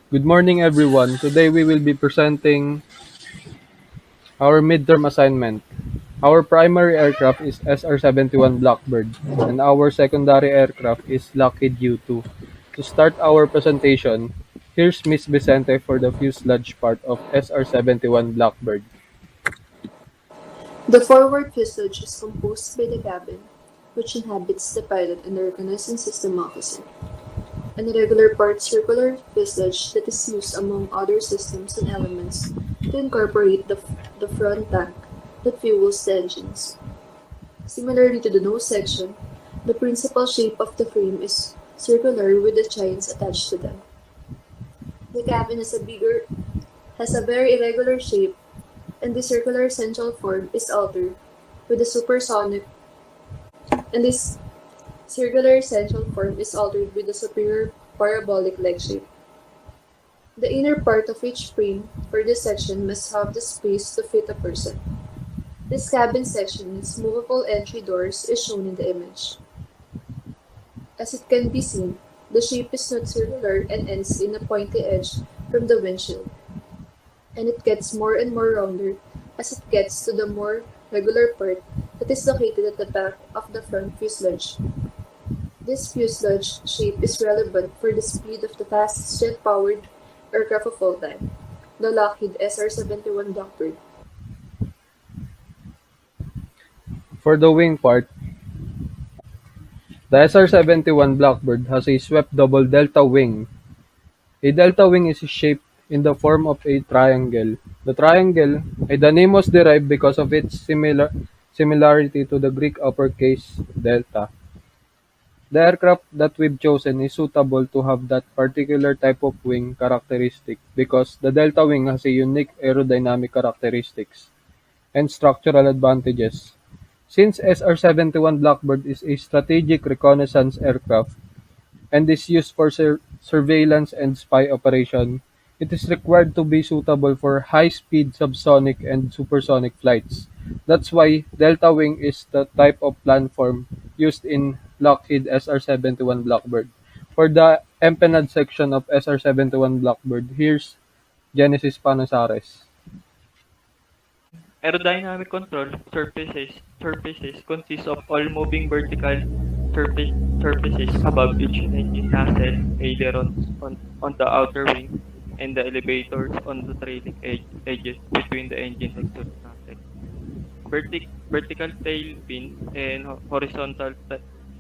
Good morning, everyone. Today we will be presenting our midterm assignment. Our primary aircraft is SR-71 Blackbird, and our secondary aircraft is Lockheed U-2. To start our presentation, here's Miss Vicente for the fuselage part of SR-71 Blackbird. The forward fuselage is composed by the cabin, which inhabits the pilot and the reconnaissance system officer. An irregular part circular fuselage that is used among other systems and elements to incorporate the front tank that fuels the engines. Similarly to the nose section, the principal shape of the frame is circular with the chines attached to them. The cabin has a very irregular shape, and the circular central form is altered with the supersonic and this circular central form is altered with a superior parabolic leg shape. The inner part of each frame for this section must have the space to fit a person. This cabin section's movable entry doors is shown in the image. As it can be seen, the shape is not circular and ends in a pointy edge from the windshield, and it gets more and more rounder as it gets to the more regular part that is located at the back of the front fuselage. This fuselage shape is relevant for the speed of the fastest jet-powered aircraft of all time, the Lockheed SR-71 Blackbird. For the wing part, the SR-71 Blackbird has a swept double delta wing. A delta wing is shaped in the form of a triangle. The name was derived because of its similarity to the Greek uppercase delta. The aircraft that we've chosen is suitable to have that particular type of wing characteristic because the delta wing has a unique aerodynamic characteristics and structural advantages. Since SR-71 Blackbird is a strategic reconnaissance aircraft, and is used for surveillance and spy operation, it is required to be suitable for high-speed subsonic and supersonic flights. That's why delta wing is the type of planform used in Lockheed SR-71 Blackbird. For the empennage section of SR-71 Blackbird, here's Genesis Panasares. Aerodynamic control surfaces consist of all moving vertical surface, surfaces above each engine nacelle, ailerons on the outer wing, and the elevators on the trailing edges between the engine exhaust nacelle. Vertical tail fin and horizontal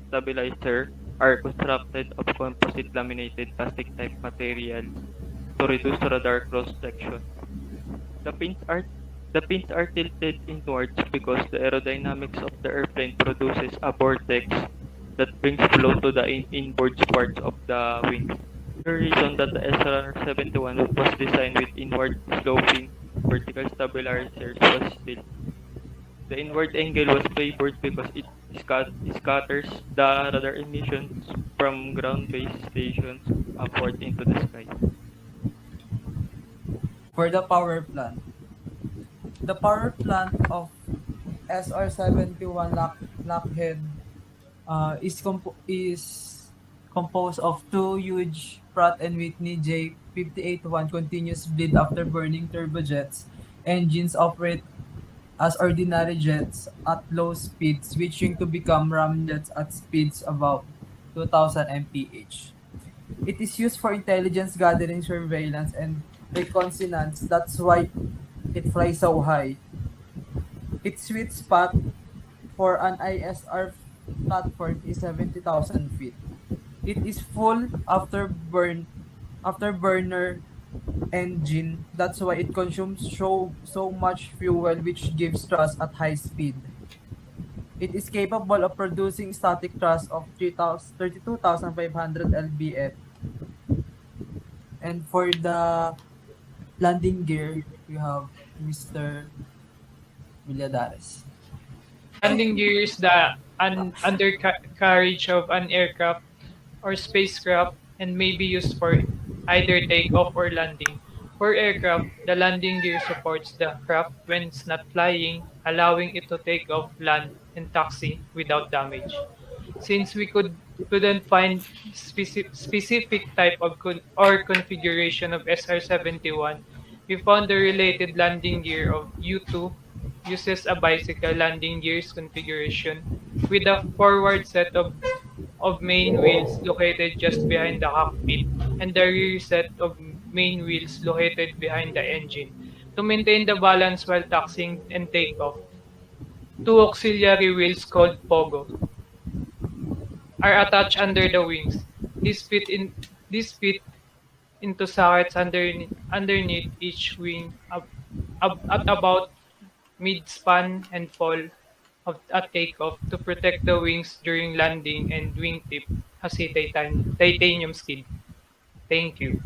stabilizer are constructed of composite laminated plastic type material to reduce radar cross section. The pins are the pins are tilted inwards because the aerodynamics of the airplane produces a vortex that brings flow to the inboard parts of the wings. The reason that the SR-71 was designed with inward sloping vertical stabilizers was still the inward angle was favored because it scatters the radar emissions from ground-based stations upward into the sky. For the power plant. The power plant of SR-71 Lockheed is composed of two huge Pratt& Whitney J581 continuous bleed after burning turbojets. Engines operate as ordinary jets at low speed, switching to become ramjets at speeds above 2000 mph. It is used for intelligence gathering, surveillance, and reconnaissance. That's why it flies so high. Its sweet spot for an ISR platform is 70,000 feet. It is full after burner engine. That's why it consumes so much fuel, which gives thrust at high speed. It is capable of producing static thrust of 32,500 lbf. And for the landing gear, we have Mr. Villadares. Landing gear is the undercarriage of an aircraft or spacecraft and may be used for either takeoff or landing. For aircraft, the landing gear supports the craft when it's not flying, allowing it to take off, land, and taxi without damage. Since we couldn't find specific type of or configuration of SR-71, we found the related landing gear of U-2 uses a bicycle landing gears configuration with a forward set of main wheels located just behind the cockpit and the rear set of main wheels located behind the engine. To maintain the balance while taxiing and takeoff, two auxiliary wheels called pogo are attached under the wings. These fit in these fit into sockets underneath each wing at about mid-span and fall of at takeoff to protect the wings during landing and wingtip has a titanium skid. Thank you.